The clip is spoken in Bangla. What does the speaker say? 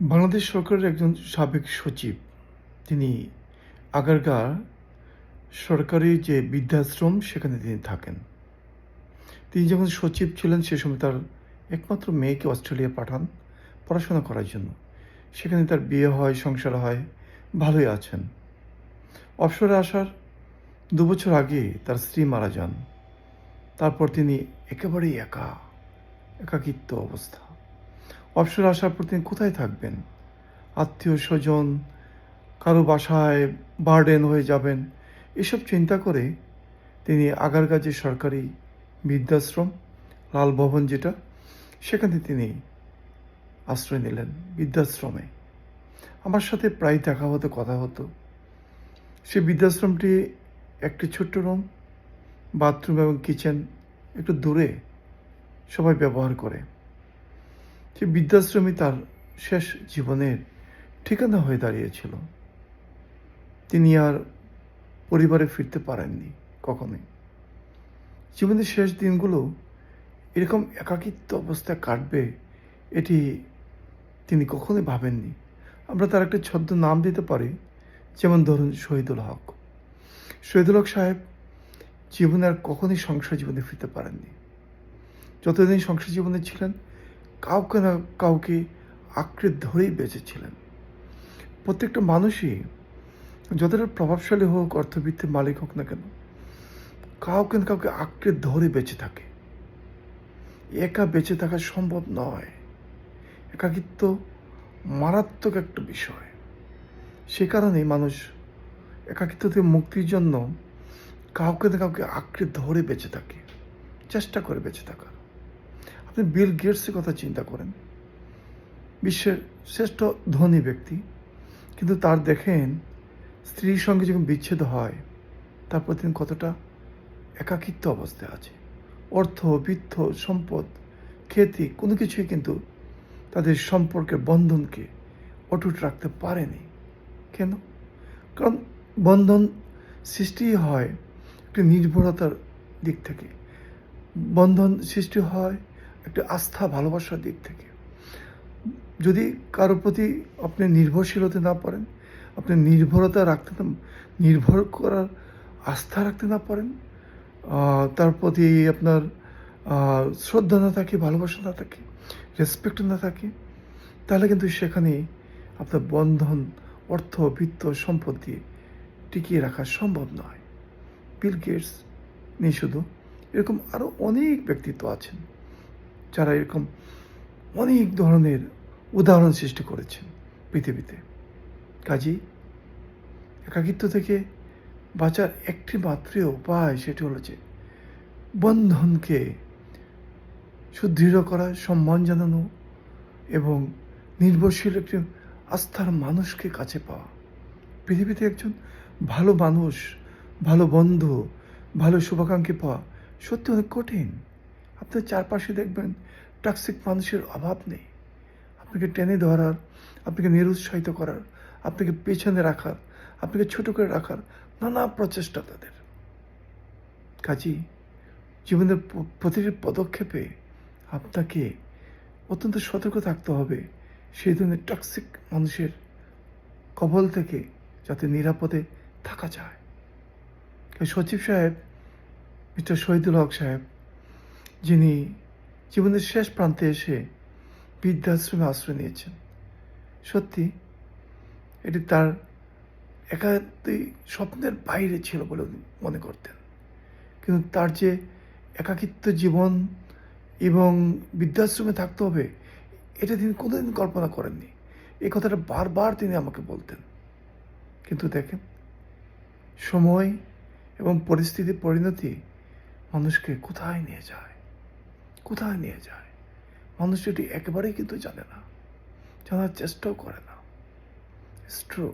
বাংলাদেশ সরকারের একজন সাবেক সচিব, তিনি আগারগাঁও সরকারি যে বৃদ্ধাশ্রম সেখানে তিনি থাকেন। তিনি যখন সচিব ছিলেন সে সময় তার একমাত্র মেয়েকে অস্ট্রেলিয়া পাঠান পড়াশোনা করার জন্য। সেখানে তার বিয়ে হয়, সংসার হয়, ভালোই আছেন। অবসরে আসার ২ বছর আগে তার স্ত্রী মারা যান। তারপর তিনি একেবারেই একাকিত্ব অবস্থা। অবসরে আসার পর তিনি কোথায় থাকবেন? আত্মীয়-স্বজন, কারো বাসায় বার্ডেন হয়ে যাবেন, এসব চিন্তা করে তিনি আগারগাঁও যে সরকারি বৃদ্ধাশ্রম, লাল ভবন যেটা, সেখানে তিনি আশ্রয় নিলেন, বৃদ্ধাশ্রমে। আমার সাথে প্রায় দেখা হতো, কথা হতো। সে বৃদ্ধাশ্রমটি একটি ছোট্ট রুম, বাথরুম এবং কিচেন একটু দূরে সবাই ব্যবহার করে। সে বৃদ্ধাশ্রমই তার শেষ জীবনের ঠিকানা হয়ে দাঁড়িয়েছিল। তিনি আর পরিবারে ফিরতে পারেননি কখনোই। জীবনের শেষ দিনগুলো এরকম একাকিত্ব অবস্থায় কাটবে এটি তিনি কখনোই ভাবেননি। আমরা তার একটা ছদ্ম নাম দিতে পারি, যেমন ধরুন শহীদুল হক। শহীদুল হক সাহেব জীবনে আর কখনোই সংসার জীবনে ফিরতে পারেননি। যতদিন সংসার জীবনে ছিলেন কাউকে না কাউকে আঁকড়ে ধরেই বেঁচেছিলেন। প্রত্যেকটা মানুষই যতটা প্রভাবশালী হোক, অর্থবিত্তের মালিক হোক না কেন, কাউকে না কাউকে আঁকড়ে ধরে বেঁচে থাকে। একা বেঁচে থাকা সম্ভব নয়। একাকিত্ব মারাত্মক একটা বিষয়। সে কারণেই মানুষ একাকিত্ব থেকে মুক্তির জন্য কাউকে না কাউকে আঁকড়ে ধরে বেঁচে থাকে, চেষ্টা করে বেঁচে থাকার। আপনি বিল গেটসের কথা চিন্তা করেন, বিশ্বের শ্রেষ্ঠ ধনী ব্যক্তি, কিন্তু তার দেখেন স্ত্রীর সঙ্গে যখন বিচ্ছেদ হয় তারপর তিনি কতটা একাকিত্ব অবস্থায় আছে। অর্থ, বিত্ত, সম্পদ, খ্যাতি কোনো কিছুই কিন্তু তাদের সম্পর্কের বন্ধনকে অটুট রাখতে পারেনি। কেন? কারণ বন্ধন সৃষ্টি হয় একটি নির্ভরতার দিক থেকে, বন্ধন সৃষ্টি হয় একটা আস্থা ভালোবাসার দিক থেকে। যদি কারোর প্রতি আপনি নির্ভরশীল হতে না পারেন, আপনি নির্ভরতা রাখতে নির্ভর করার আস্থা রাখতে না পারেন, তার প্রতি আপনার শ্রদ্ধা না থাকে, ভালোবাসা না থাকে, রেসপেক্ট না থাকে, তাহলে কিন্তু সেখানে আপনার বন্ধন অর্থ, বিত্ত, সম্পদ দিয়ে টিকিয়ে রাখা সম্ভব নয়। বিল গেটস নেই শুধু, এরকম আরও অনেক ব্যক্তিত্ব আছেন যারা এরকম অনেক ধরনের উদাহরণ সৃষ্টি করেছেন পৃথিবীতে। কাজেই একাকিত্ব থেকে বাঁচার একটি মাত্র উপায়, সেটি হলো যে বন্ধনকে সুদৃঢ় করা, সম্মান জানানো এবং নির্ভরশীল একটি আস্থার মানুষকে কাছে পাওয়া। পৃথিবীতে একজন ভালো মানুষ, ভালো বন্ধু, ভালো শুভাকাঙ্ক্ষী পাওয়া সত্যি অনেক কঠিন। আপনার চারপাশে দেখবেন টক্সিক মানুষের অভাব নেই। আপনাকে টেনে ধরার, আপনাকে নিরুৎসাহিত করার, আপনাকে পেছনে রাখার, আপনাকে ছোট করে রাখার নানা প্রচেষ্টা তাদের। কাজেই জীবনের প্রতিটি পদক্ষেপে আপনাকে অত্যন্ত সতর্ক থাকতে হবে সেই ধরনের টক্সিক মানুষের কবল থেকে, যাতে নিরাপদে থাকা যায়। সচিব সাহেব, মিস্টার শহীদুল হক সাহেব, যিনি জীবনের শেষ প্রান্তে এসে বৃদ্ধাশ্রমে আশ্রয় নিয়েছেন, সত্যি এটি তার একান্তই স্বপ্নের বাইরে ছিল বলে মনে করতেন। কিন্তু তার যে একাকিত্ব জীবন এবং বৃদ্ধাশ্রমে থাকতে হবে, এটা তিনি কোনোদিন কল্পনা করেননি। এই কথাটা বারবার তিনি আমাকে বলতেন। কিন্তু দেখেন, সময় এবং পরিস্থিতির পরিণতি মানুষকে কোথায় নিয়ে যায়, কোথায় নিয়ে যায় মানুষ এটি একেবারেই কিন্তু জানে না, জানার চেষ্টাও করে না। It's true.